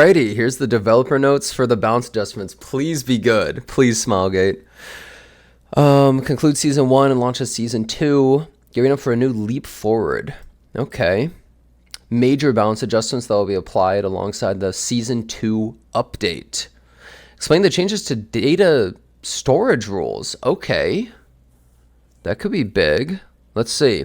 Alrighty, here's the developer notes for the bounce adjustments. Please be good. Please, Smilegate. Conclude Season 1 and launches Season 2. Gearing up for a new leap forward. Okay. Major balance adjustments that will be applied alongside the Season 2 update. Explain the changes to data storage rules. Okay. That could be big. Let's see.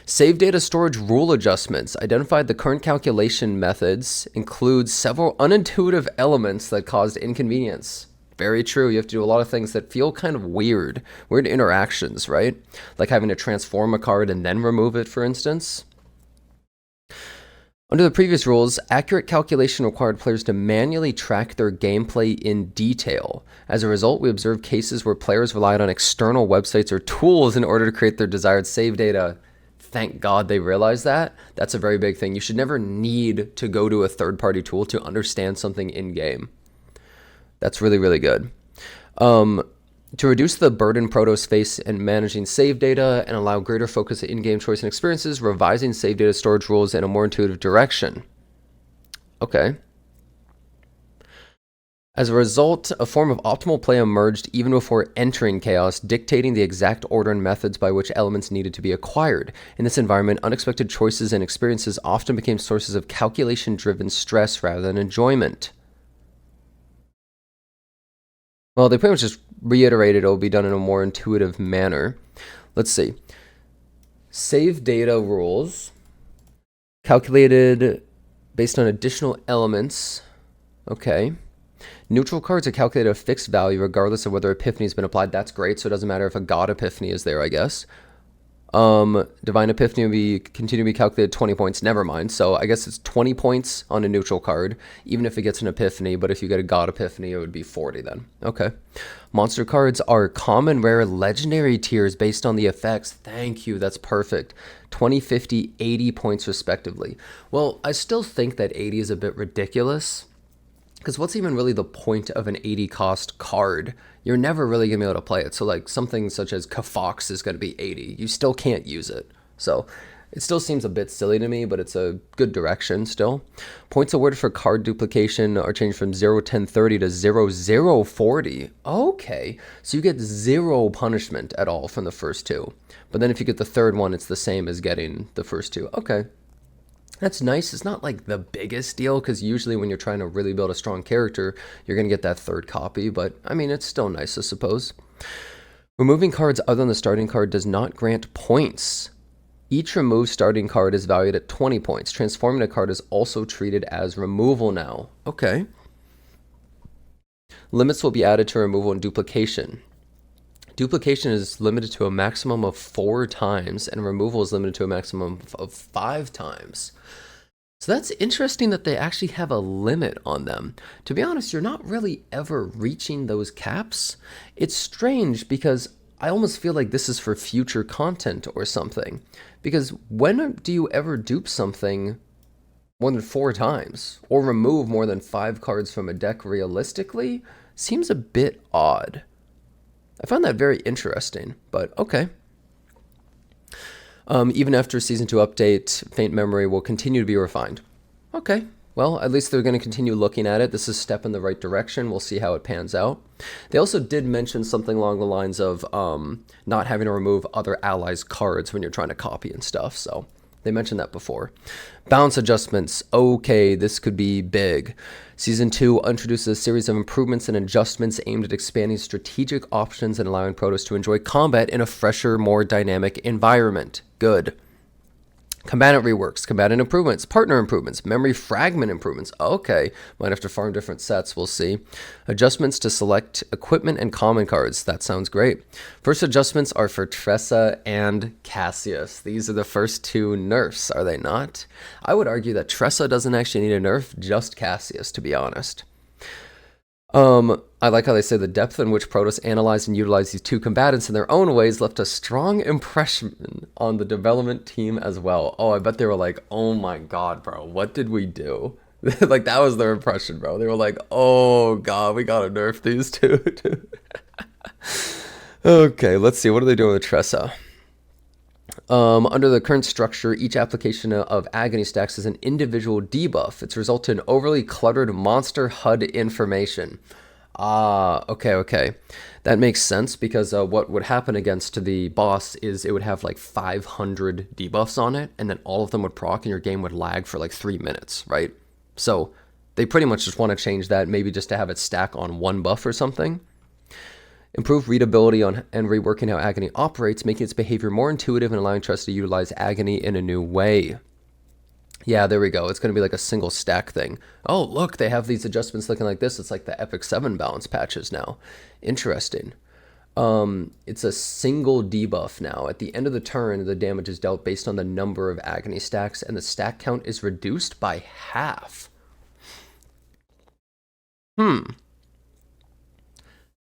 Save data storage rule adjustments. Identified the current calculation methods include several unintuitive elements that caused inconvenience. Very true. You have to do a lot of things that feel kind of weird. Weird interactions, right? Like having to transform a card and then remove it, for instance. Under the previous rules, accurate calculation required players to manually track their gameplay in detail. As a result, we observed cases where players relied on external websites or tools in order to create their desired save data. Thank God they realized that. That's a very big thing. You should never need to go to a third-party tool to understand something in-game. That's really, really good. To reduce the burden Protoss face in managing save data and allow greater focus at in-game choice and experiences, revising save data storage rules in a more intuitive direction. Okay. As a result, a form of optimal play emerged even before entering Chaos, dictating the exact order and methods by which elements needed to be acquired. In this environment, unexpected choices and experiences often became sources of calculation-driven stress rather than enjoyment. Well, they pretty much just reiterated it will be done in a more intuitive manner. Let's see. Save data rules. Calculated based on additional elements. Okay. Neutral cards are calculated at a fixed value regardless of whether Epiphany has been applied. That's great, so it doesn't matter if a God Epiphany is there, I guess. Divine Epiphany will continue to be calculated 20 points. Never mind. So I guess it's 20 points on a neutral card, even if it gets an Epiphany. But if you get a God Epiphany, it would be 40 then. Okay. Monster cards are common, rare, legendary tiers based on the effects. Thank you. That's perfect. 20, 50, 80 points respectively. Well, I still think that 80 is a bit ridiculous. Because what's even really the point of an 80 cost card? You're never really going to be able to play it. So like something such as Kafox is going to be 80. You still can't use it. So it still seems a bit silly to me, but it's a good direction still. Points awarded for card duplication are changed from 0, 10, 30 to 0, 0, 40. Okay. So you get 0 punishment at all from the first two. But then if you get the third one, it's the same as getting the first two. Okay. That's nice. It's not like the biggest deal because usually when you're trying to really build a strong character, you're going to get that third copy. But I mean, it's still nice, I suppose. Removing cards other than the starting card does not grant points. Each removed starting card is valued at 20 points. Transforming a card is also treated as removal now. Okay. Limits will be added to removal and duplication. Duplication is limited to a maximum of 4 times, and removal is limited to a maximum of 5 times. So that's interesting that they actually have a limit on them. To be honest, you're not really ever reaching those caps. It's strange because I almost feel like this is for future content or something. Because when do you ever dupe something more than 4 times? Or remove more than 5 cards from a deck realistically? Seems a bit odd. I found that very interesting, but okay. Even after Season 2 update, Faint Memory will continue to be refined. Okay, well, at least they're going to continue looking at it. This is a step in the right direction. We'll see how it pans out. They also did mention something along the lines of not having to remove other allies' cards when you're trying to copy and stuff, so they mentioned that before. Balance adjustments. Okay, this could be big. Season 2 introduces a series of improvements and adjustments aimed at expanding strategic options and allowing Protoss to enjoy combat in a fresher, more dynamic environment. Good. Combatant reworks, combatant improvements, partner improvements, memory fragment improvements. Okay, might have to farm different sets, we'll see. Adjustments to select equipment and common cards. That sounds great. First adjustments are for Tresa and Cassius. These are the first 2 nerfs, are they not? I would argue that Tresa doesn't actually need a nerf, just Cassius, to be honest. I like how they say the depth in which Protoss analyzed and utilized these 2 combatants in their own ways left a strong impression on the development team as well. Oh, I bet they were like, oh my god, bro, what did we do? Like, that was their impression, bro. They were like, oh god, we gotta nerf these 2. Okay, let's see. What are they doing with Tresa? Under the current structure, each application of agony stacks is an individual debuff. It's resulted in overly cluttered monster HUD information. Ah, okay. That makes sense because what would happen against the boss is it would have like 500 debuffs on it, and then all of them would proc, and your game would lag for like 3 minutes, right? So they pretty much just want to change that, maybe just to have it stack on one buff or something. Improve readability on and reworking how agony operates, making its behavior more intuitive and allowing Tresa to utilize agony in a new way. Yeah, there we go. It's going to be like a single stack thing. Oh, look, they have these adjustments looking like this. It's like the Epic 7 balance patches now. Interesting. It's a single debuff now. At the end of the turn, the damage is dealt based on the number of agony stacks, and the stack count is reduced by half.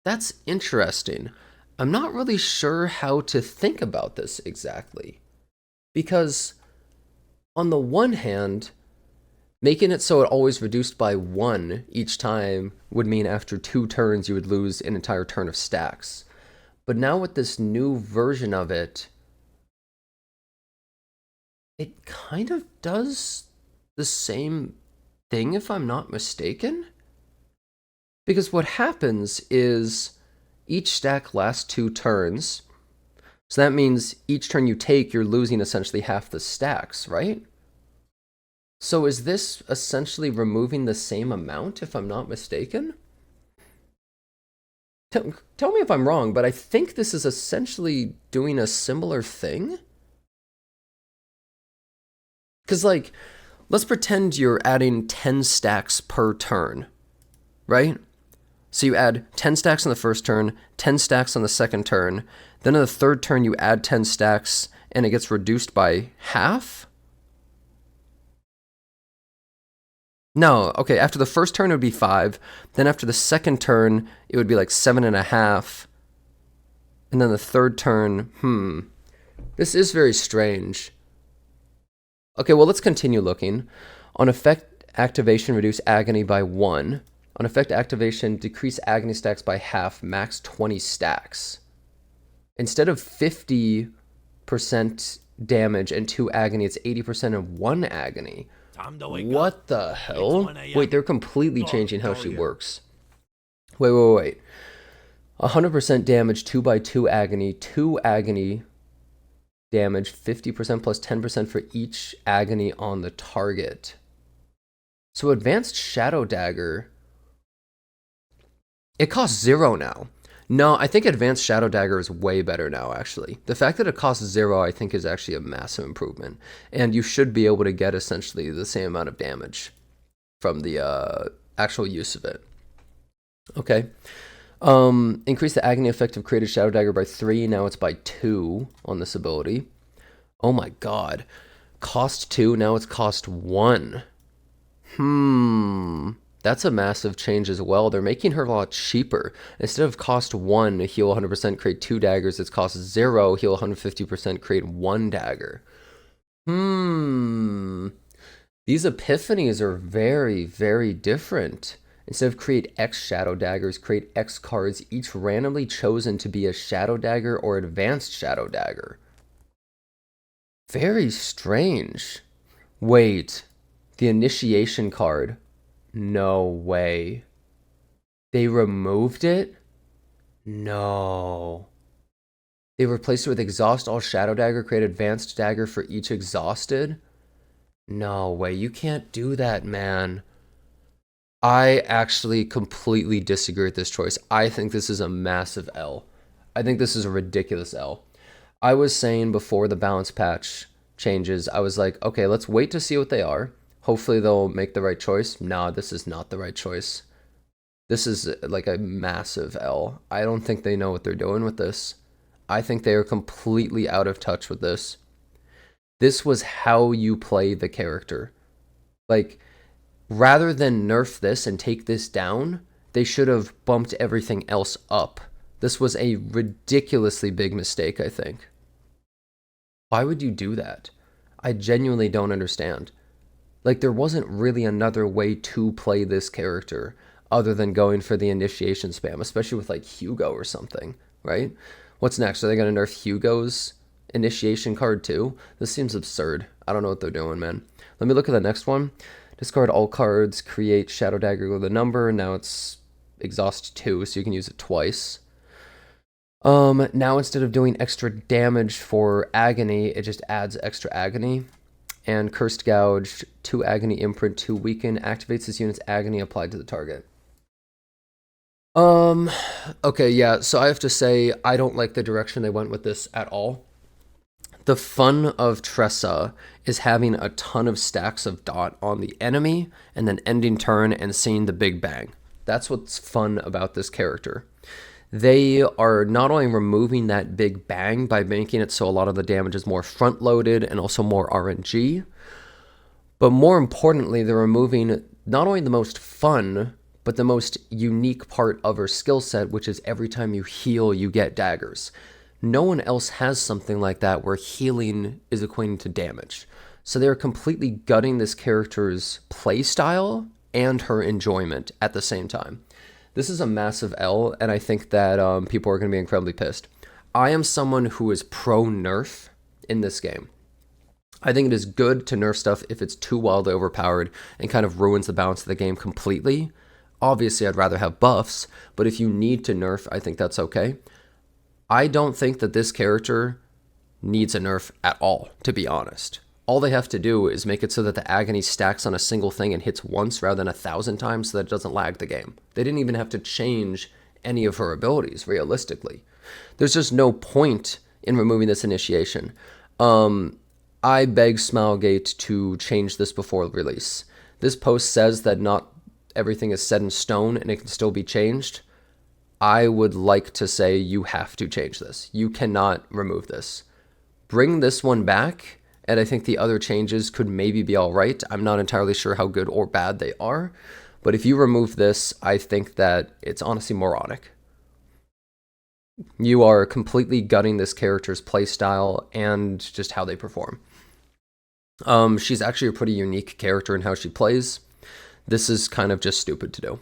That's interesting. I'm not really sure how to think about this exactly. Because on the one hand, making it so it always reduced by 1 each time would mean after 2 turns you would lose an entire turn of stacks. But now with this new version of it, it kind of does the same thing if I'm not mistaken. Because what happens is each stack lasts 2 turns. So that means each turn you take, you're losing essentially half the stacks, right? So is this essentially removing the same amount, if I'm not mistaken? Tell me if I'm wrong, but I think this is essentially doing a similar thing. Because, like, let's pretend you're adding 10 stacks per turn, right? So you add 10 stacks on the first turn, 10 stacks on the second turn, then on the third turn you add 10 stacks and it gets reduced by half? No, okay, after the first turn it would be 5, then after the second turn it would be like 7.5, and then the third turn, this is very strange. Okay, well, let's continue looking. On effect activation, reduce agony by 1. On effect activation, decrease agony stacks by half, max 20 stacks. Instead of 50% damage and 2 agony, it's 80% of 1 agony. What the hell? Wait, they're completely changing how she works. Wait. 100% damage, 2 by 2 agony, 2 agony damage, 50% plus 10% for each agony on the target. So advanced Shadow Dagger, it costs 0 now. No, I think Advanced Shadow Dagger is way better now, actually. The fact that it costs 0, I think, is actually a massive improvement. And you should be able to get essentially the same amount of damage from the actual use of it. Okay. Increase the agony effect of created Shadow Dagger by 3. Now it's by 2 on this ability. Oh my god. Cost 2, now it's cost 1. That's a massive change as well. They're making her a lot cheaper. Instead of cost 1, heal 100%, create 2 daggers, it's cost 0, heal 150%, create 1 dagger. These epiphanies are very, very different. Instead of create X Shadow Daggers, create X cards, each randomly chosen to be a Shadow Dagger or Advanced Shadow Dagger. Very strange. Wait, the Initiation card. No way. They removed it? No. They replaced it with Exhaust All Shadow Dagger, create Advanced Dagger for each exhausted? No way, you can't do that, man. I actually completely disagree with this choice. I think this is a massive L. I think this is a ridiculous L. I was saying before the balance patch changes, I was like, okay, let's wait to see what they are. Hopefully they'll make the right choice. Nah, this is not the right choice. This is like a massive L. I don't think they know what they're doing with this. I think they are completely out of touch with this. This was how you play the character. Like, rather than nerf this and take this down, they should have bumped everything else up. This was a ridiculously big mistake, I think. Why would you do that? I genuinely don't understand. Like, there wasn't really another way to play this character other than going for the initiation spam, especially with, like, Hugo or something, right? What's next? Are they going to nerf Hugo's initiation card too. This seems absurd. I don't know what they're doing, man. Let me look at the next one. Discard all cards, create Shadow Dagger with a number. Now it's exhaust 2, so you can use it twice. Now instead of doing extra damage for agony, it just adds extra agony. And Cursed Gouge, 2 agony imprint, 2 weaken, activates this unit's agony applied to the target. Okay, yeah, so I have to say, I don't like the direction they went with this at all. The fun of Tresa is having a ton of stacks of dot on the enemy, and then ending turn and seeing the big bang. That's what's fun about this character. They are not only removing that big bang by making it so a lot of the damage is more front-loaded and also more RNG, but more importantly, they're removing not only the most fun, but the most unique part of her skill set, which is every time you heal, you get daggers. No one else has something like that where healing is equating to damage. So they're completely gutting this character's playstyle and her enjoyment at the same time. This is a massive L, and I think that people are going to be incredibly pissed. I am someone who is pro-nerf in this game. I think it is good to nerf stuff if it's too wildly overpowered and kind of ruins the balance of the game completely. Obviously, I'd rather have buffs, but if you need to nerf, I think that's okay. I don't think that this character needs a nerf at all, to be honest. All they have to do is make it so that the agony stacks on a single thing and hits once rather than 1,000 times so that it doesn't lag the game. They didn't even have to change any of her abilities, realistically. There's just no point in removing this initiation. I beg Smilegate to change this before release. This post says that not everything is set in stone and it can still be changed. I would like to say you have to change this. You cannot remove this. Bring this one back, and I think the other changes could maybe be all right. I'm not entirely sure how good or bad they are, but if you remove this, I think that it's honestly moronic. You are completely gutting this character's playstyle and just how they perform. She's actually a pretty unique character in how she plays. This is kind of just stupid to do.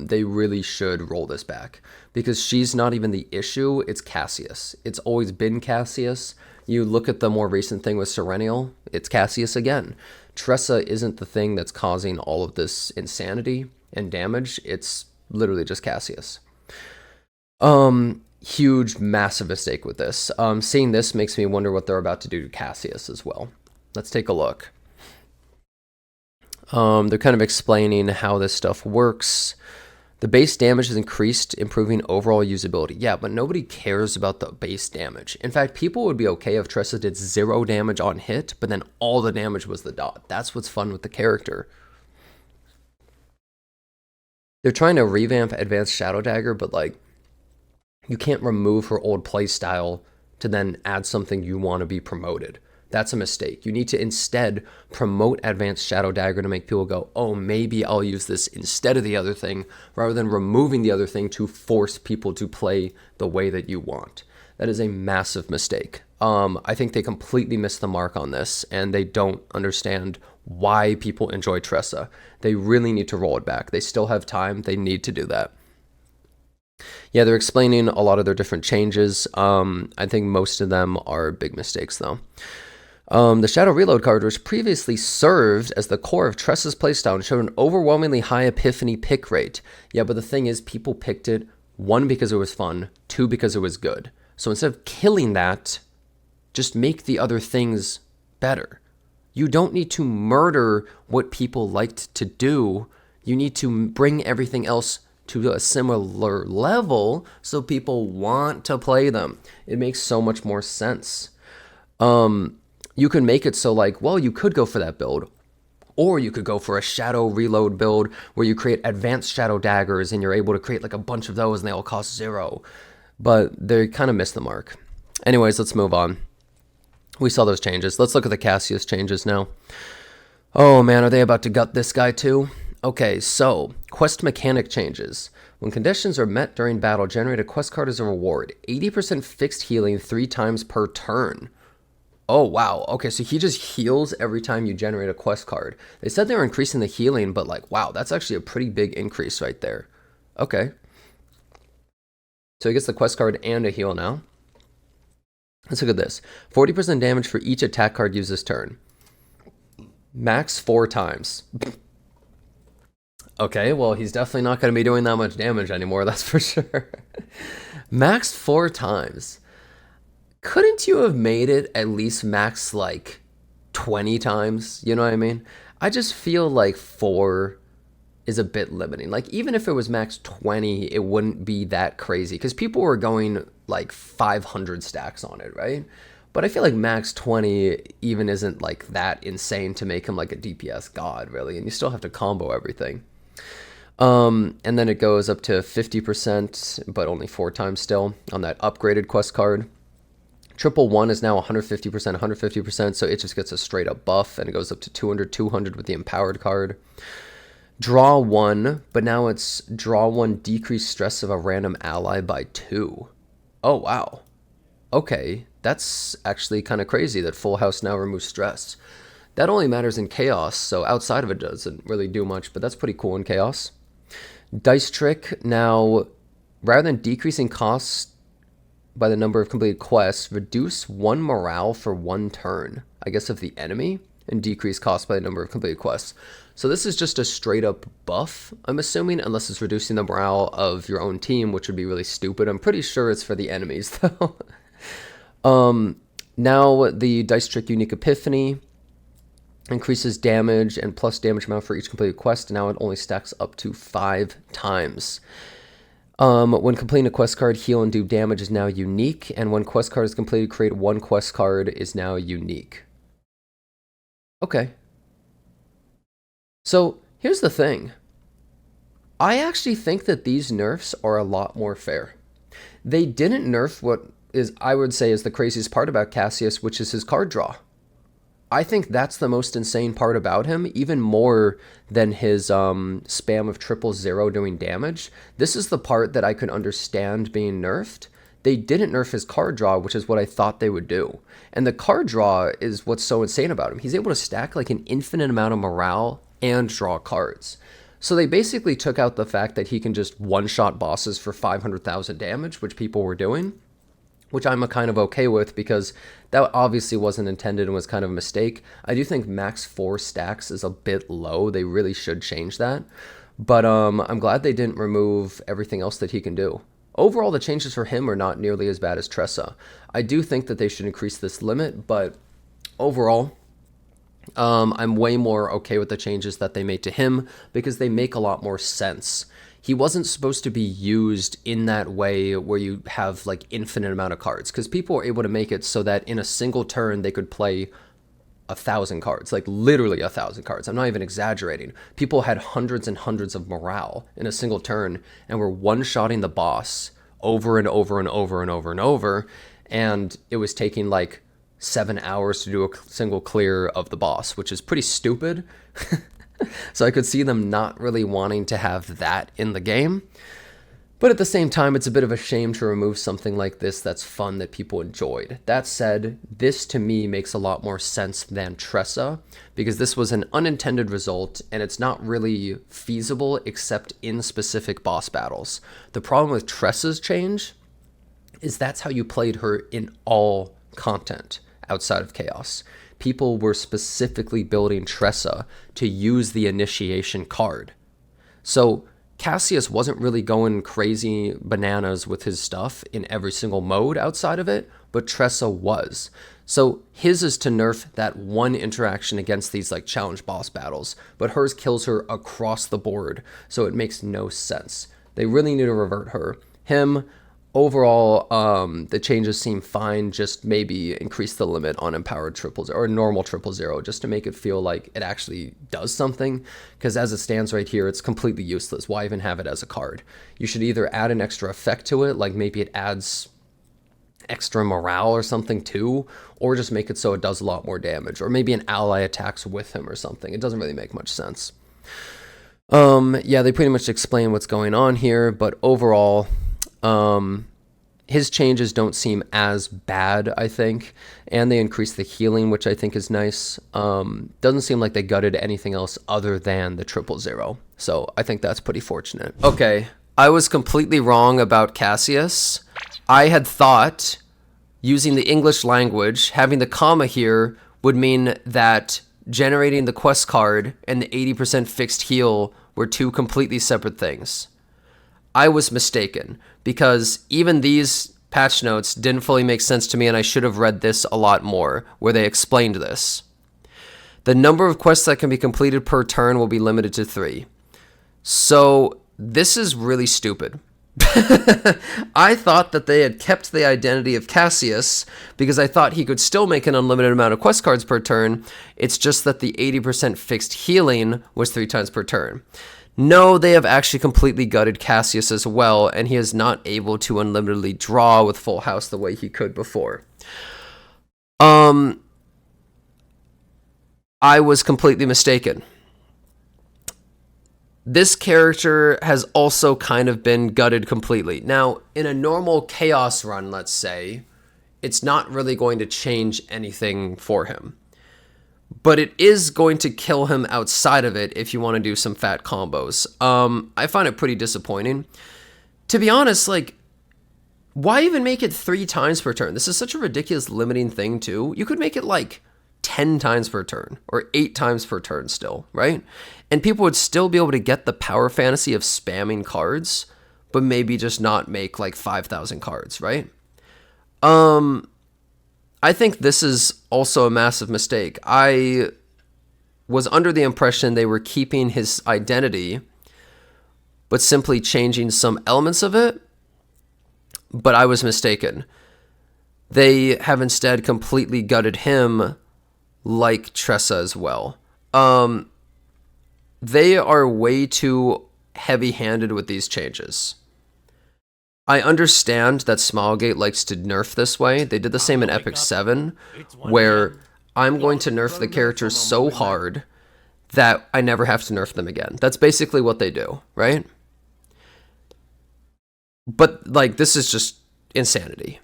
They really should roll this back because she's not even the issue. It's Cassius. It's always been Cassius. You look at the more recent thing with Serenial, it's Cassius again. Tresa isn't the thing that's causing all of this insanity and damage. It's literally just Cassius. Huge, massive mistake with this. Seeing this makes me wonder what they're about to do to Cassius as well. Let's take a look. They're kind of explaining how this stuff works. The base damage is increased, improving overall usability. Yeah, but nobody cares about the base damage. In fact, people would be okay if Tresa did 0 damage on hit, but then all the damage was the dot. That's what's fun with the character. They're trying to revamp Advanced Shadow Dagger, but like, you can't remove her old playstyle to then add something you want to be promoted. That's a mistake. You need to instead promote Advanced Shadow Dagger to make people go, oh, maybe I'll use this instead of the other thing, rather than removing the other thing to force people to play the way that you want. That is a massive mistake. I think they completely missed the mark on this, and they don't understand why people enjoy Tresa. They really need to roll it back. They still have time. They need to do that. Yeah, they're explaining a lot of their different changes. I think most of them are big mistakes, though. The Shadow Reload card, which previously served as the core of Tresa's playstyle and showed an overwhelmingly high Epiphany pick rate. Yeah, but the thing is, people picked it, 1, because it was fun, 2, because it was good. So instead of killing that, just make the other things better. You don't need to murder what people liked to do. You need to bring everything else to a similar level so people want to play them. It makes so much more sense. You can make it so like, well, you could go for that build, or you could go for a Shadow Reload build where you create Advanced Shadow Daggers and you're able to create like a bunch of those and they all cost 0. But they kind of missed the mark. Anyways, let's move on. We saw those changes. Let's look at the Cassius changes now. Oh man, are they about to gut this guy too? Okay, so quest mechanic changes. When conditions are met during battle, generate a quest card as a reward. 80% fixed healing 3 times per turn. Oh, wow. Okay, so he just heals every time you generate a quest card. They said they were increasing the healing, but like, wow, that's actually a pretty big increase right there. Okay. So he gets the quest card and a heal now. Let's look at this. 40% damage for each attack card used this turn. Max 4 times. Okay, well, he's definitely not going to be doing that much damage anymore, that's for sure. Max 4 times. Couldn't you have made it at least max, like, 20 times? You know what I mean? I just feel like 4 is a bit limiting. Like, even if it was max 20, it wouldn't be that crazy. Because people were going, like, 500 stacks on it, right? But I feel like max 20 even isn't, like, that insane to make him, like, a DPS god, really. And you still have to combo everything. And then it goes up to 50%, but only 4 times still on that upgraded quest card. Triple 1 is now 150%, 150%, so it just gets a straight up buff, and it goes up to 200, 200 with the empowered card. Draw 1, but now it's draw 1, decrease stress of a random ally by 2. Oh, wow. Okay, that's actually kind of crazy that Full House now removes stress. That only matters in Chaos, so outside of it doesn't really do much, but that's pretty cool in Chaos. Dice Trick, now, rather than decreasing costs by the number of completed quests, reduce 1 morale for 1 turn, I guess, of the enemy, and decrease cost by the number of completed quests. So this is just a straight up buff, I'm assuming, unless it's reducing the morale of your own team, which would be really stupid. I'm pretty sure it's for the enemies, though. Now, the Dice Trick Unique Epiphany increases damage and plus damage amount for each completed quest. Now it only stacks up to 5 times. When completing a quest card, heal and do damage is now unique, and when quest card is completed, create 1 quest card is now unique. Okay. So, here's the thing. I actually think that these nerfs are a lot more fair. They didn't nerf what is, I would say, is the craziest part about Cassius, which is his card draw. I think that's the most insane part about him, even more than his spam of 000 doing damage. This is the part that I could understand being nerfed. They didn't nerf his card draw, which is what I thought they would do. And the card draw is what's so insane about him. He's able to stack like an infinite amount of morale and draw cards. So they basically took out the fact that he can just one-shot bosses for 500,000 damage, which people were doing, which I'm kind of okay with because that obviously wasn't intended and was kind of a mistake. I do think max 4 stacks is a bit low. They really should change that. But I'm glad they didn't remove everything else that he can do. Overall, the changes for him are not nearly as bad as Tresa. I do think that they should increase this limit, but overall, I'm way more okay with the changes that they made to him because they make a lot more sense. He wasn't supposed to be used in that way where you have like infinite amount of cards, because people were able to make it so that in a single turn they could play 1,000 cards, like literally 1,000 cards. I'm not even exaggerating. People had hundreds and hundreds of morale in a single turn and were one-shotting the boss over and over and over and over and over, and it was taking like 7 hours to do a single clear of the boss, which is pretty stupid. So I could see them not really wanting to have that in the game. But at the same time, it's a bit of a shame to remove something like this that's fun that people enjoyed. That said, this to me makes a lot more sense than Tresa, because this was an unintended result, and it's not really feasible except in specific boss battles. The problem with Tresa's change is that's how you played her in all content outside of Chaos. People were specifically building Tresa to use the initiation card. So Cassius wasn't really going crazy bananas with his stuff in every single mode outside of it, but Tresa was. So his is to nerf that one interaction against these like challenge boss battles, but hers kills her across the board, so it makes no sense. They really need to revert her. Him, overall, the changes seem fine, just maybe increase the limit on empowered 000 or normal 000 just to make it feel like it actually does something, because as it stands right here, it's completely useless. Why even have it as a card? You should either add an extra effect to it, like maybe it adds extra morale or something too, or just make it so it does a lot more damage, or maybe an ally attacks with him or something. It doesn't really make much sense. Yeah, they pretty much explain what's going on here, but overall, his changes don't seem as bad, I think, and they increase the healing, which I think is nice. Doesn't seem like they gutted anything else other than the 000, so I think that's pretty fortunate. Okay, I was completely wrong about Cassius. I had thought using the English language, having the comma here would mean that generating the quest card and the 80% fixed heal were two completely separate things. I was mistaken, because even these patch notes didn't fully make sense to me, and I should have read this a lot more, where they explained this. The number of quests that can be completed per turn will be limited to 3. So this is really stupid. I thought that they had kept the identity of Cassius because I thought he could still make an unlimited amount of quest cards per turn. It's just that the 80% fixed healing was 3 times per turn. No, they have actually completely gutted Cassius as well, and he is not able to unlimitedly draw with full house the way he could before. I was completely mistaken. This character has also kind of been gutted completely. Now, in a normal chaos run, let's say, it's not really going to change anything for him. But it is going to kill him outside of it if you want to do some fat combos. I find it pretty disappointing. To be honest, like, why even make it 3 times per turn? This is such a ridiculous limiting thing, too. You could make it, like, 10 times per turn or 8 times per turn still, right? And people would still be able to get the power fantasy of spamming cards, but maybe just not make like 5,000 cards, right? I think this is also a massive mistake. I was under the impression they were keeping his identity, but simply changing some elements of it, but I was mistaken. They have instead completely gutted him like Tresa as well. They are way too heavy-handed with these changes. I understand that Smilegate likes to nerf this way. They did the same in Epic 7, where I'm going to nerf the characters so hard that I never have to nerf them again. That's basically what they do, right? But, like, this is just insanity.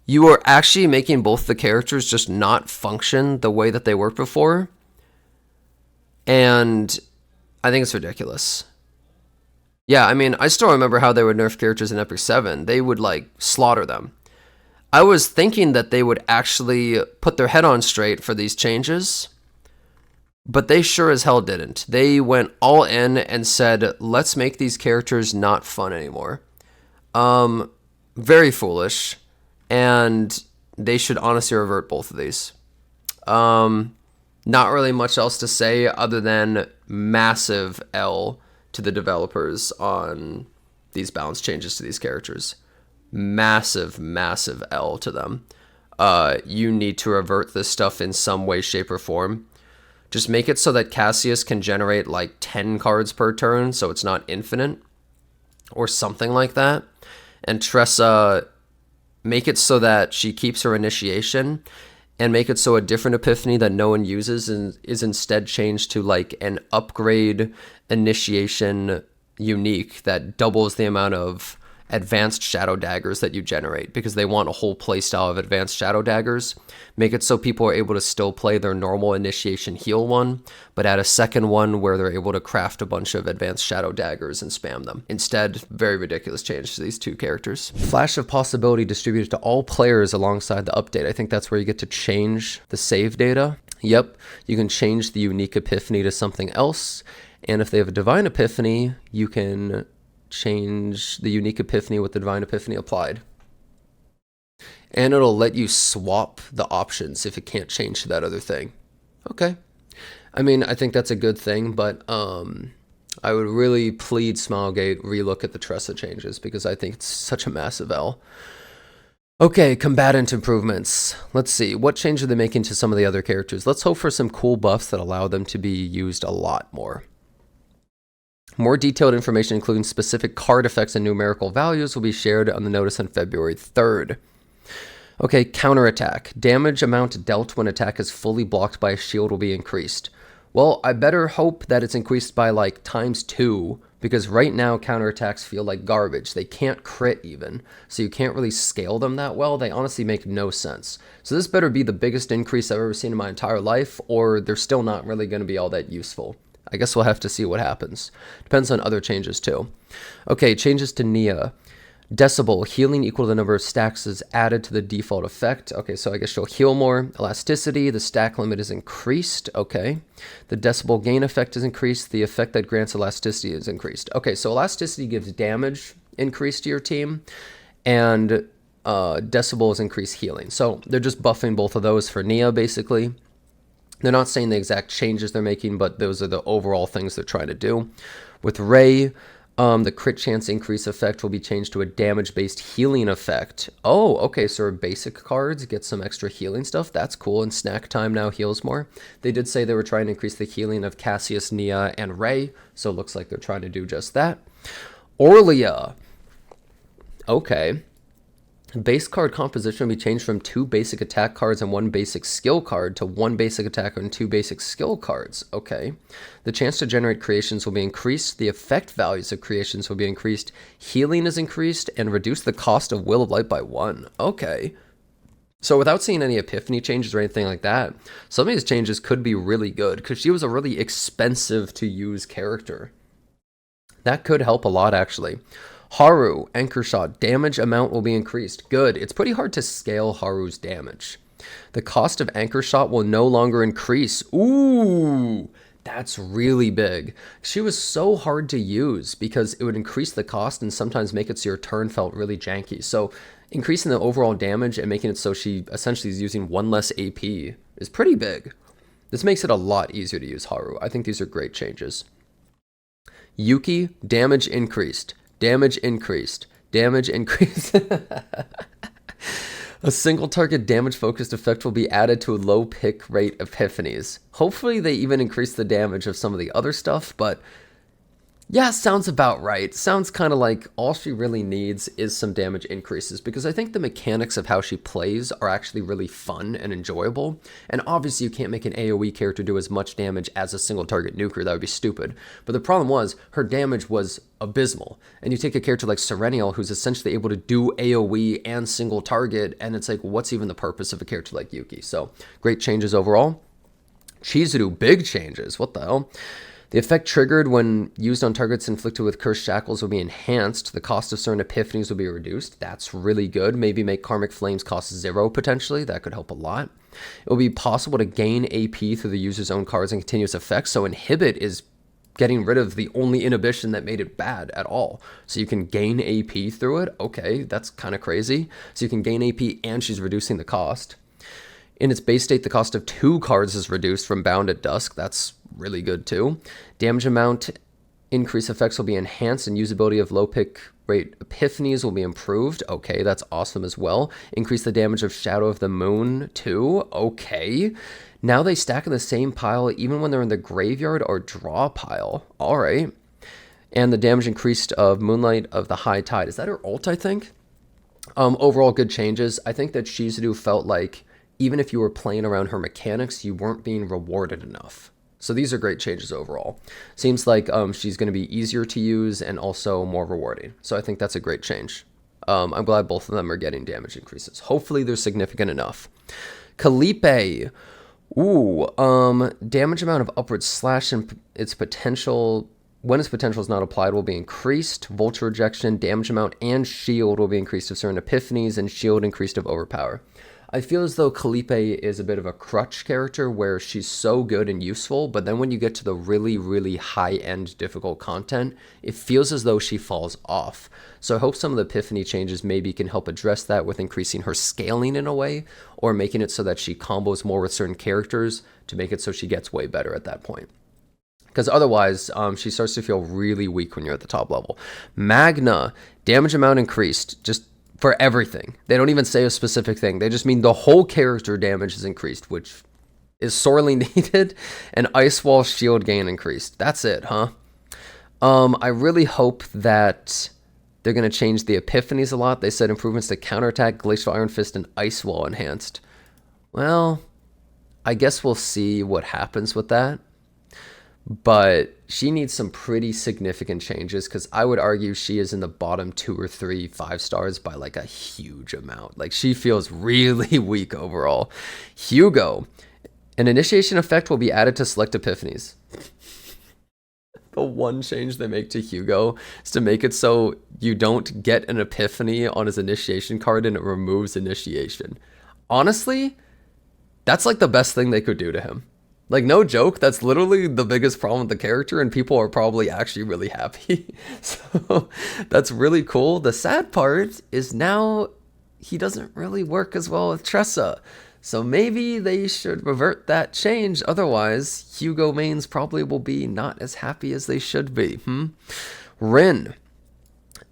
You are actually making both the characters just not function the way that they worked before. And I think it's ridiculous. Yeah, I mean, I still remember how they would nerf characters in Epic 7. They would, like, slaughter them. I was thinking that they would actually put their head on straight for these changes, but they sure as hell didn't. They went all in and said, let's make these characters not fun anymore. Very foolish, and they should honestly revert both of these. Not really much else to say other than massive L to the developers on these balance changes to these characters. Massive, massive L to them. You need to revert this stuff in some way, shape, or form. Just make it so that Cassius can generate like 10 cards per turn, so it's not infinite, or something like that. And Tresa, make it so that she keeps her initiation, and make it so a different epiphany that no one uses is instead changed to like an upgrade initiation unique that doubles the amount of advanced shadow daggers that you generate, because they want a whole playstyle of advanced shadow daggers. Make it so people are able to still play their normal initiation heal one, but add a second one where they're able to craft a bunch of advanced shadow daggers and spam them. Instead, very ridiculous change to these two characters. Flash of possibility distributed to all players alongside the update. I think that's where you get to change the save data. Yep, you can change the unique epiphany to something else, and if they have a divine epiphany, you can change the unique epiphany with the divine epiphany applied. And it'll let you swap the options if it can't change to that other thing. Okay. I mean, I think that's a good thing, but I would really plead Smilegate relook at the Tresa changes, because I think it's such a massive L. Okay, combatant improvements. Let's see, what change are they making to some of the other characters? Let's hope for some cool buffs that allow them to be used a lot more. More detailed information, including specific card effects and numerical values, will be shared on the notice on February 3rd. Okay, counterattack. Damage amount dealt when attack is fully blocked by a shield will be increased. Well, I better hope that it's increased by like ×2, because right now counterattacks feel like garbage. They can't crit even, so you can't really scale them that well. They honestly make no sense. So this better be the biggest increase I've ever seen in my entire life, or they're still not really going to be all that useful. I guess we'll have to see what happens. Depends on other changes too. Okay, changes to Nia. Decibel, healing equal to the number of stacks is added to the default effect. Okay, so I guess she'll heal more. Elasticity, the stack limit is increased. Okay. The decibel gain effect is increased. The effect that grants elasticity is increased. Okay, so elasticity gives damage increase to your team, and decibel is increased healing. So they're just buffing both of those for Nia, basically. They're not saying the exact changes they're making, but those are the overall things they're trying to do. With Rey, the crit chance increase effect will be changed to a damage-based healing effect. Oh, okay, so our basic cards get some extra healing stuff. That's cool, and Snack Time now heals more. They did say they were trying to increase the healing of Cassius, Nia, and Rey, so it looks like they're trying to do just that. Orlia. Okay. Base card composition will be changed from 2 basic attack cards and 1 basic skill card to 1 basic attack and 2 basic skill cards. Okay. The chance to generate creations will be increased. The effect values of creations will be increased. Healing is increased, and reduce the cost of Will of Light by 1. Okay. So without seeing any epiphany changes or anything like that, some of these changes could be really good, because she was a really expensive to use character. That could help a lot, actually. Haru, Anchor Shot, damage amount will be increased. Good. It's pretty hard to scale Haru's damage. The cost of Anchor Shot will no longer increase. Ooh, that's really big. She was so hard to use because it would increase the cost and sometimes make it so your turn felt really janky. So increasing the overall damage and making it so she essentially is using 1 less AP is pretty big. This makes it a lot easier to use Haru. I think these are great changes. Yuki, damage increased. Damage increased. Damage increased. A single target damage focused effect will be added to low pick rate epiphanies. Hopefully they even increase the damage of some of the other stuff, but yeah, sounds about right. Sounds kind of like all she really needs is some damage increases, because I think the mechanics of how she plays are actually really fun and enjoyable. And obviously you can't make an AoE character do as much damage as a single target nuker. That would be stupid. But the problem was her damage was abysmal. And you take a character like Serenial, who's essentially able to do AoE and single target, and it's like, what's even the purpose of a character like Yuki? So great changes overall. Chizuru, big changes. What the hell? The effect triggered when used on targets inflicted with cursed shackles will be enhanced. The cost of certain epiphanies will be reduced. That's really good. Maybe make Karmic Flames cost 0 potentially. That could help a lot. It will be possible to gain AP through the user's own cards and continuous effects. So Inhibit is getting rid of the only inhibition that made it bad at all. So you can gain AP through it. Okay, that's kind of crazy. So you can gain AP and she's reducing the cost. In its base state, the cost of 2 cards is reduced from Bound at Dusk. That's really good too. Damage amount increase effects will be enhanced, and usability of low pick rate epiphanies will be improved. Okay, that's awesome as well. Increase the damage of Shadow of the Moon too. Okay. Now they stack in the same pile even when they're in the graveyard or draw pile. All right. And the damage increased of Moonlight of the High Tide. Is that her ult, I think? Overall, good changes. I think that Shizuru felt like even if you were playing around her mechanics, you weren't being rewarded enough. So these are great changes overall. Seems like she's going to be easier to use and also more rewarding. So I think that's a great change. I'm glad both of them are getting damage increases. Hopefully they're significant enough. Kalipe. Ooh, damage amount of upward slash and its potential, when its potential is not applied, will be increased. Vulture rejection, damage amount, and shield will be increased of certain epiphanies, and shield increased of overpower. I feel as though Kalipe is a bit of a crutch character where she's so good and useful, but then when you get to the really, really high-end difficult content, it feels as though she falls off. So I hope some of the epiphany changes maybe can help address that with increasing her scaling in a way, or making it so that she combos more with certain characters to make it so she gets way better at that point. Because otherwise, she starts to feel really weak when you're at the top level. Magna, damage amount increased, just for everything. They don't even say a specific thing. They just mean the whole character damage is increased, which is sorely needed. And Ice Wall shield gain increased. That's it, huh? I really hope that they're going to change the epiphanies a lot. They said improvements to counterattack, Glacial Iron Fist, and Ice Wall enhanced. Well, I guess we'll see what happens with that. But she needs some pretty significant changes, because I would argue she is in the bottom 2 or 3 5 stars by like a huge amount. Like, she feels really weak overall. Hugo, an initiation effect will be added to select epiphanies. the one change they make to Hugo is to make it so you don't get an epiphany on his initiation card and it removes initiation. Honestly, that's like the best thing they could do to him. Like, no joke, that's literally the biggest problem with the character, and people are probably actually really happy. So that's really cool. The sad part is now he doesn't really work as well with Tresa. So maybe they should revert that change. Otherwise, Hugo mains probably will be not as happy as they should be. Rin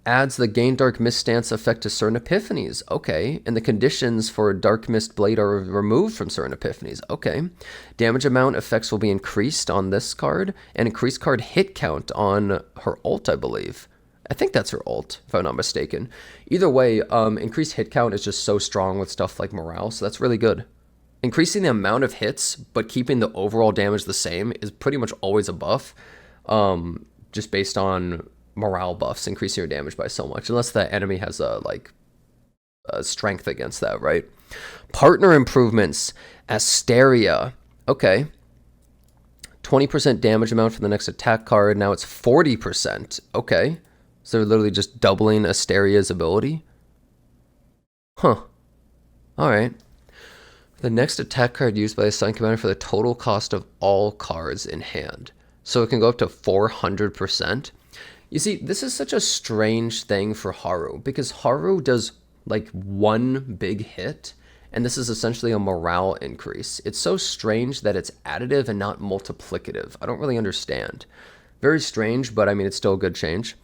adds the Gain Dark Mist stance effect to certain epiphanies. Okay. And the conditions for Dark Mist Blade are removed from certain epiphanies. Okay. Damage amount effects will be increased on this card, and increased card hit count on her ult, I believe. I think that's her ult, if I'm not mistaken. Either way, increased hit count is just so strong with stuff like morale, so that's really good. Increasing the amount of hits, but keeping the overall damage the same is pretty much always a buff, just based on morale buffs, increasing your damage by so much, unless the enemy has a strength against that, right? Partner improvements, Asteria. Okay. 20% damage amount for the next attack card. Now it's 40%. Okay. So they're literally just doubling Asteria's ability. Huh. Alright. The next attack card used by the assigned commander for the total cost of all cards in hand. So it can go up to 400%. You see, this is such a strange thing for Haru, because Haru does like one big hit, and this is essentially a morale increase. It's so strange that it's additive and not multiplicative. I don't really understand. Very strange, but I mean, it's still a good change.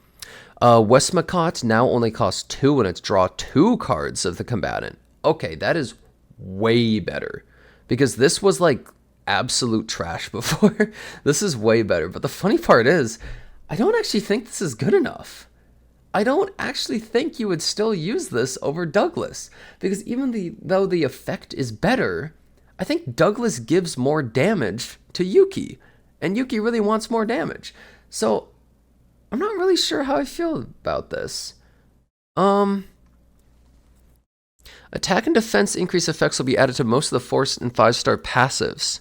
Westmacott now only costs 2 when it's draw 2 cards of the combatant. Okay, that is way better, because this was like absolute trash before. This is way better, but the funny part is, I don't actually think this is good enough. I don't actually think you would still use this over Douglas, because even though the effect is better, I think Douglas gives more damage to Yuki, and Yuki really wants more damage. So I'm not really sure how I feel about this. Attack and defense increase effects will be added to most of the 4 and 5-star passives.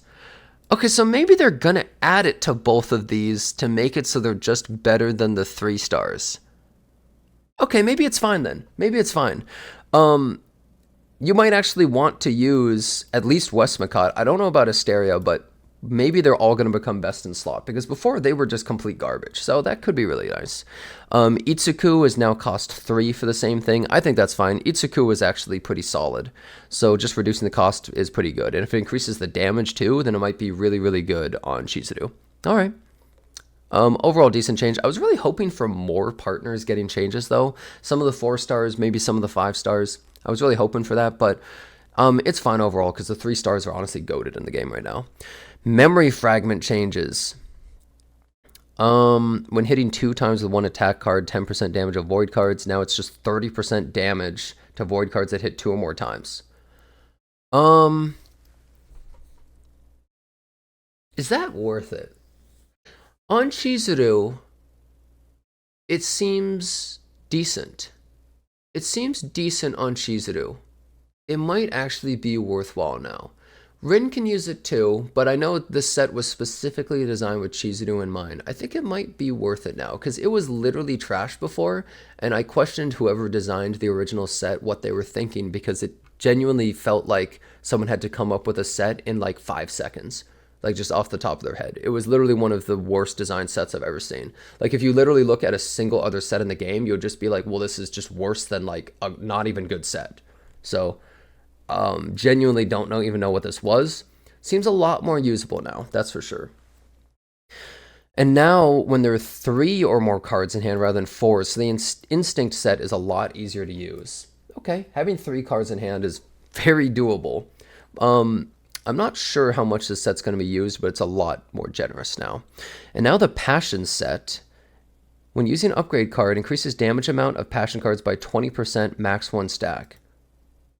Okay, so maybe they're gonna add it to both of these to make it so they're just better than the 3 stars. Okay, maybe it's fine then. Maybe it's fine. You might actually want to use at least Westmacott. I don't know about Asteria, but maybe they're all going to become best in slot, because before they were just complete garbage. So that could be really nice. Itsuku is now cost 3 for the same thing. I think that's fine. Itsuku is actually pretty solid. So just reducing the cost is pretty good. And if it increases the damage too, then it might be really, really good on Chizuru. All right. Overall decent change. I was really hoping for more partners getting changes though. Some of the 4 stars, maybe some of the 5 stars. I was really hoping for that, but it's fine overall, because the 3 stars are honestly goated in the game right now. Memory fragment changes. When hitting 2 times with 1 attack card, 10% damage of void cards. Now it's just 30% damage to void cards that hit 2 or more times. Is that worth it? On Chizuru, it seems decent. It seems decent on Chizuru. It might actually be worthwhile now. Rin can use it too, but I know this set was specifically designed with Chizuru in mind. I think it might be worth it now, because it was literally trash before, and I questioned whoever designed the original set what they were thinking, because it genuinely felt like someone had to come up with a set in like 5 seconds, like just off the top of their head. It was literally one of the worst design sets I've ever seen. Like if you literally look at a single other set in the game, you'll just be like, well, this is just worse than like a not even good set. So genuinely don't even know what this was. Seems a lot more usable now, that's for sure. And now when there are 3 or more cards in hand rather than 4, so the instinct set is a lot easier to use. Okay, having 3 cards in hand is very doable. I'm not sure how much this set's going to be used, but it's a lot more generous now. And now the passion set, when using an upgrade card, increases damage amount of passion cards by 20%, max 1 stack.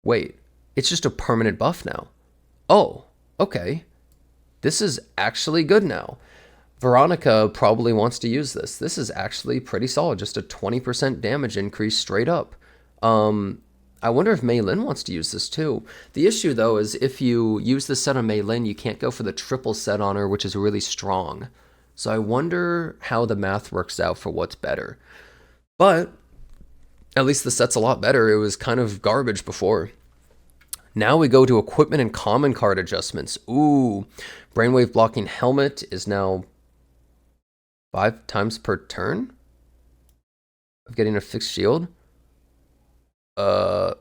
Wait. It's just a permanent buff now. Oh, okay. This is actually good now. Veronica probably wants to use this. This is actually pretty solid. Just a 20% damage increase straight up. I wonder if Mei Lin wants to use this too. The issue though is if you use this set on Mei Lin, you can't go for the triple set on her, which is really strong. So I wonder how the math works out for what's better. But at least the set's a lot better. It was kind of garbage before. Now we go to equipment and common card adjustments. Ooh, brainwave blocking helmet is now 5 times per turn of getting a fixed shield. Okay,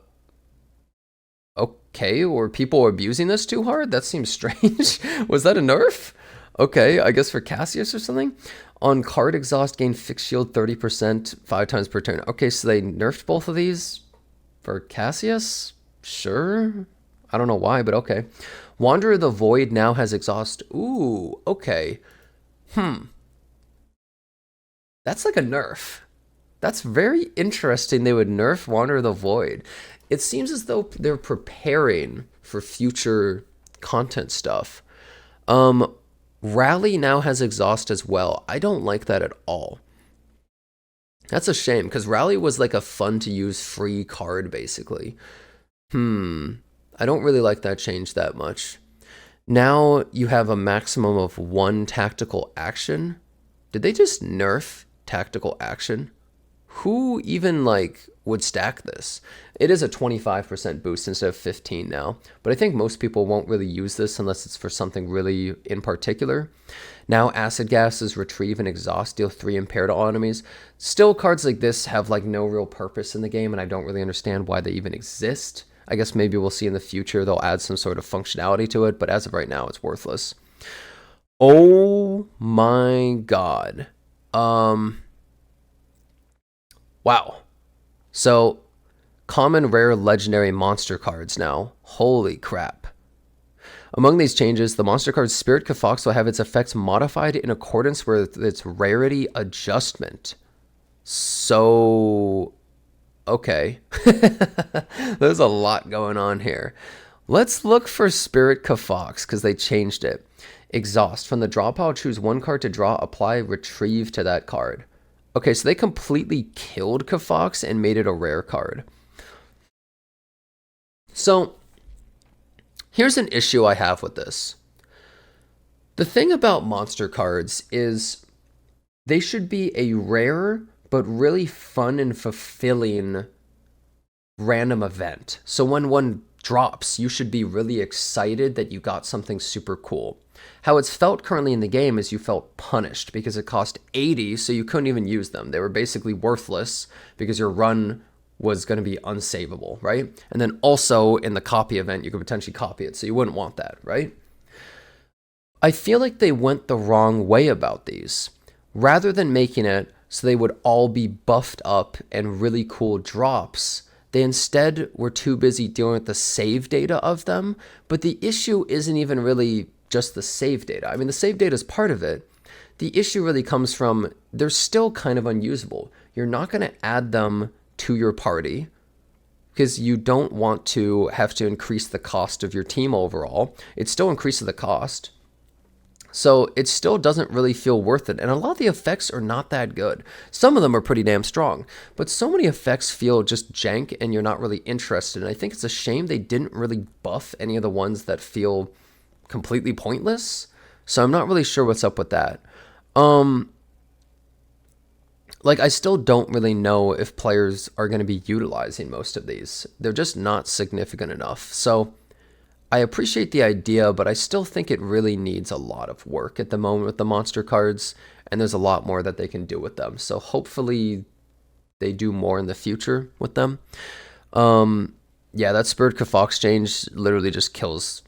or people abusing this too hard? That seems strange. Was that a nerf? Okay, I guess for Cassius or something. On card exhaust, gain fixed shield 30% 5 times per turn. Okay, so they nerfed both of these for Cassius? Sure. I don't know why, but okay. Wanderer of the Void now has exhaust. Ooh, okay. That's like a nerf. That's very interesting. They would nerf Wanderer of the Void. It seems as though they're preparing for future content stuff. Rally now has exhaust as well. I don't like that at all. That's a shame, because Rally was like a fun to use free card, basically. I don't really like that change that much. Now you have a maximum of 1 tactical action. Did they just nerf tactical action? Who even like would stack this? It is a 25% boost instead of 15 now, but I think most people won't really use this unless it's for something really in particular. Now acid gases retrieve and exhaust deal 3 impair to all enemies. Still, cards like this have like no real purpose in the game, and I don't really understand why they even exist. I guess maybe we'll see in the future they'll add some sort of functionality to it, but as of right now, it's worthless. Oh my god. Wow. So, common, rare, legendary monster cards now. Holy crap. Among these changes, the monster card Spirit Kafox will have its effects modified in accordance with its rarity adjustment. So, okay. There's a lot going on here. Let's look for Spirit Kafox, because they changed it. Exhaust. From the draw pile, choose 1 card to draw, apply, retrieve to that card. Okay, so they completely killed Kafox and made it a rare card. So, here's an issue I have with this. The thing about monster cards is they should be a rare but really fun and fulfilling random event. So when one drops, you should be really excited that you got something super cool. How it's felt currently in the game is you felt punished because it cost 80, so you couldn't even use them. They were basically worthless because your run was going to be unsavable, right? And then also in the copy event, you could potentially copy it, so you wouldn't want that, right? I feel like they went the wrong way about these. Rather than making it so they would all be buffed up and really cool drops, they instead were too busy dealing with the save data of them, but the issue isn't even really just the save data. I mean, the save data is part of it. The issue really comes from they're still kind of unusable. You're not going to add them to your party because you don't want to have to increase the cost of your team overall. It still increases the cost. So it still doesn't really feel worth it. And a lot of the effects are not that good. Some of them are pretty damn strong, but so many effects feel just jank and you're not really interested. And I think it's a shame they didn't really buff any of the ones that feel completely pointless. So I'm not really sure what's up with that. Like, I still don't really know if players are going to be utilizing most of these. They're just not significant enough. So I appreciate the idea, but I still think it really needs a lot of work at the moment with the monster cards, and there's a lot more that they can do with them. So hopefully they do more in the future with them. Yeah, that Spirit Kafox change literally just kills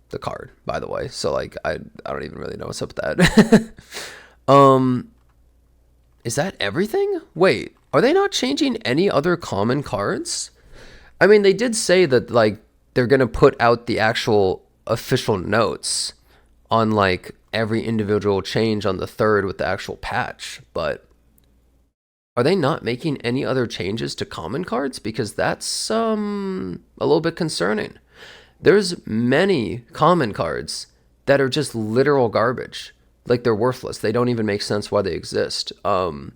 the card, by the way. So like I don't even really know what's up with that. Is that everything? Wait, are they not changing any other common cards? I mean, they did say that like they're going to put out the actual official notes on like every individual change on the 3rd with the actual patch, but are they not making any other changes to common cards? Because that's a little bit concerning. There's many common cards that are just literal garbage. Like, they're worthless. They don't even make sense why they exist. And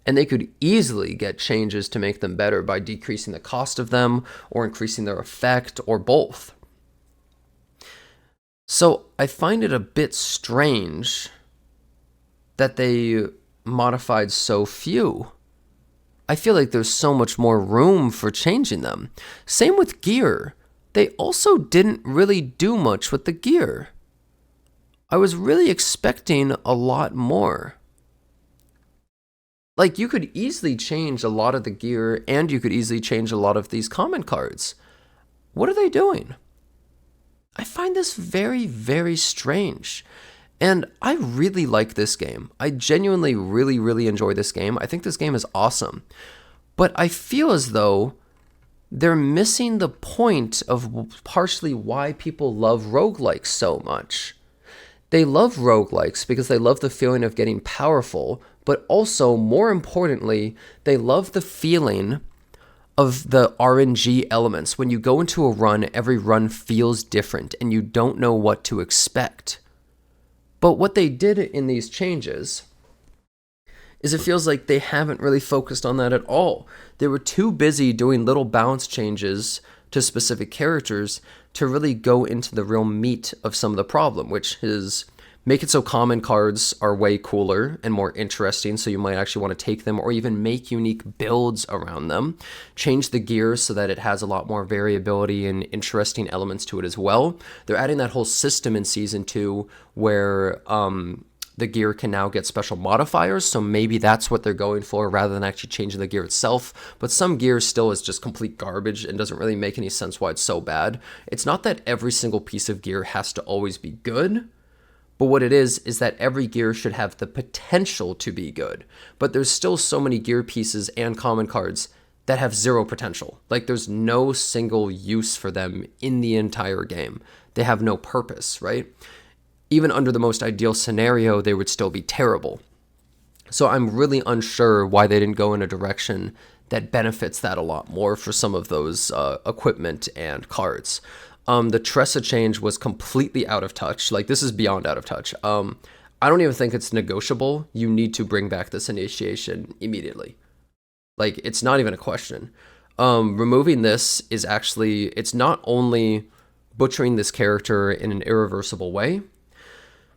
they could easily get changes to make them better by decreasing the cost of them or increasing their effect or both. So I find it a bit strange that they modified so few. I feel like there's so much more room for changing them. Same with gear. They also didn't really do much with the gear. I was really expecting a lot more. Like, you could easily change a lot of the gear, and you could easily change a lot of these common cards. What are they doing? I find this very, very strange. And I really like this game. I genuinely really, really enjoy this game. I think this game is awesome. But I feel as though they're missing the point of partially why people love roguelikes so much. They love roguelikes because they love the feeling of getting powerful, but also, more importantly, they love the feeling of the RNG elements. When you go into a run, every run feels different and you don't know what to expect. But what they did in these changes is it feels like they haven't really focused on that at all. They were too busy doing little balance changes to specific characters to really go into the real meat of some of the problem, which is make it so common cards are way cooler and more interesting, so you might actually want to take them, or even make unique builds around them. Change the gear so that it has a lot more variability and interesting elements to it as well. They're adding that whole system in Season 2 where the gear can now get special modifiers, so maybe that's what they're going for rather than actually changing the gear itself. But some gear still is just complete garbage and doesn't really make any sense why it's so bad. It's not that every single piece of gear has to always be good, but what it is that every gear should have the potential to be good. But there's still so many gear pieces and common cards that have zero potential. Like, there's no single use for them in the entire game. They have no purpose, right? Even under the most ideal scenario, they would still be terrible. So I'm really unsure why they didn't go in a direction that benefits that a lot more for some of those equipment and cards. The Tresa change was completely out of touch. Like, this is beyond out of touch. I don't even think it's negotiable. You need to bring back this initiation immediately. Like, it's not even a question. Removing this is actually, it's not only butchering this character in an irreversible way,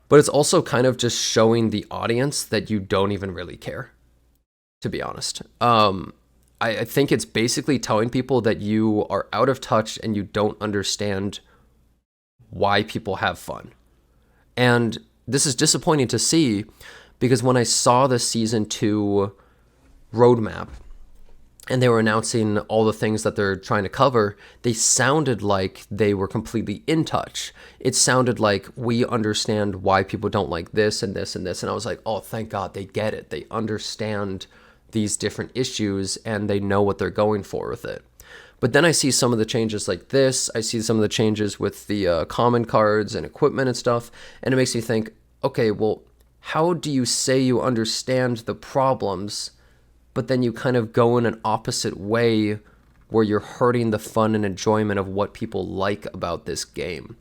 but it's also kind of just showing the audience that you don't even really care, to be honest. I think it's basically telling people that you are out of touch and you don't understand why people have fun. And this is disappointing to see, because when I saw the Season 2 roadmap and they were announcing all the things that they're trying to cover, they sounded like they were completely in touch. It sounded like, we understand why people don't like this and this and this. And I was like, oh, thank God, they get it. They understand these different issues and they know what they're going for with it. But then I see some of the changes like this. I see some of the changes with the common cards and equipment and stuff. And it makes me think, okay, well, how do you say you understand the problems, but then you kind of go in an opposite way where you're hurting the fun and enjoyment of what people like about this game?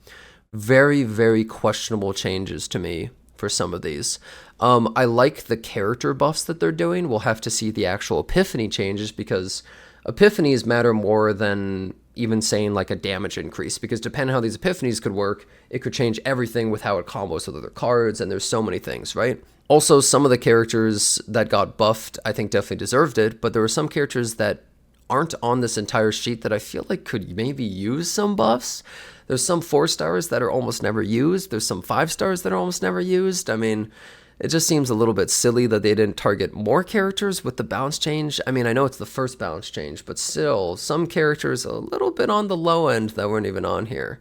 Very, very questionable changes to me for some of these. I like the character buffs that they're doing. We'll have to see the actual epiphany changes, because epiphanies matter more than even saying like a damage increase, because depending on how these epiphanies could work, it could change everything with how it combos with other cards, and there's so many things, right? Also, some of the characters that got buffed, I think definitely deserved it, but there were some characters that aren't on this entire sheet that I feel like could maybe use some buffs. There's some 4-stars that are almost never used. There's some 5-stars that are almost never used. I mean, it just seems a little bit silly that they didn't target more characters with the balance change. I mean, I know it's the first balance change, but still, some characters a little bit on the low end that weren't even on here.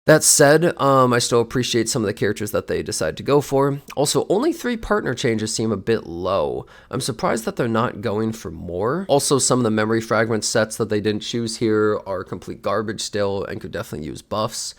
That said, I still appreciate some of the characters that they decide to go for. Also, only 3 partner changes seem a bit low. I'm surprised that they're not going for more. Also, some of the memory fragment sets that they didn't choose here are complete garbage still and could definitely use buffs.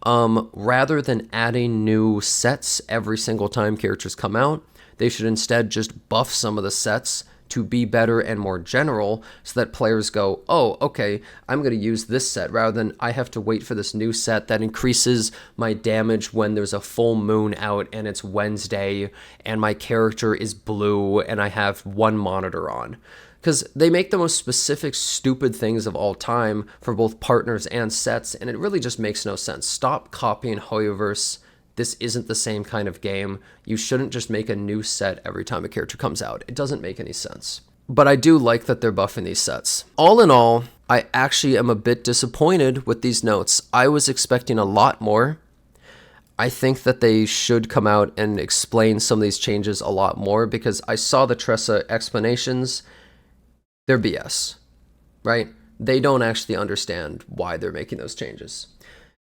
Rather than adding new sets every single time characters come out, they should instead just buff some of the sets to be better and more general, so that players go, oh, okay, I'm going to use this set, rather than I have to wait for this new set that increases my damage when there's a full moon out and it's Wednesday and my character is blue and I have one monitor on. Because they make the most specific, stupid things of all time for both partners and sets, and it really just makes no sense. Stop copying Hoyoverse This isn't the same kind of game. You shouldn't just make a new set every time a character comes out. It doesn't make any sense. But I do like that they're buffing these sets. All in all, I actually am a bit disappointed with these notes. I was expecting a lot more. I think that they should come out and explain some of these changes a lot more, because I saw the Tresa explanations. They're BS, right? They don't actually understand why they're making those changes.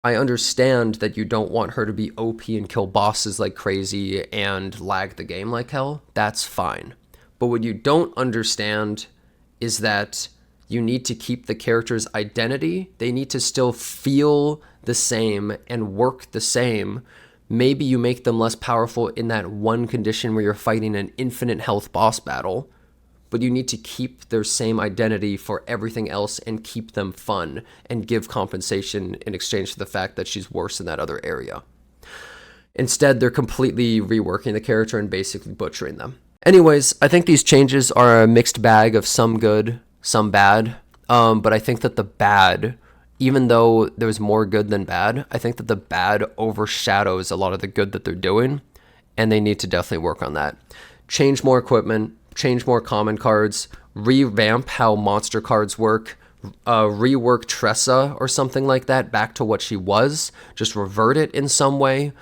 I understand that you don't want her to be OP and kill bosses like crazy and lag the game like hell. That's fine. But what you don't understand is that you need to keep the character's identity. They need to still feel the same and work the same. Maybe you make them less powerful in that one condition where you're fighting an infinite health boss battle, but you need to keep their same identity for everything else and keep them fun and give compensation in exchange for the fact that she's worse in that other area. Instead, they're completely reworking the character and basically butchering them. Anyways, I think these changes are a mixed bag of some good, some bad. But I think that the bad, even though there's more good than bad, I think that the bad overshadows a lot of the good that they're doing, and they need to definitely work on that. Change more equipment, change more common cards, revamp how monster cards work, rework Tresa or something like that back to what she was, just revert it in some way.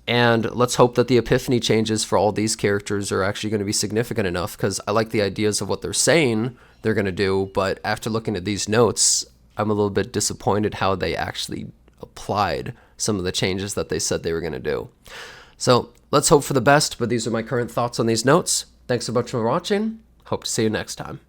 And let's hope that the epiphany changes for all these characters are actually going to be significant enough, because I like the ideas of what they're saying they're going to do, but after looking at these notes, I'm a little bit disappointed how they actually applied some of the changes that they said they were going to do. So let's hope for the best, but these are my current thoughts on these notes. Thanks so much for watching. Hope to see you next time.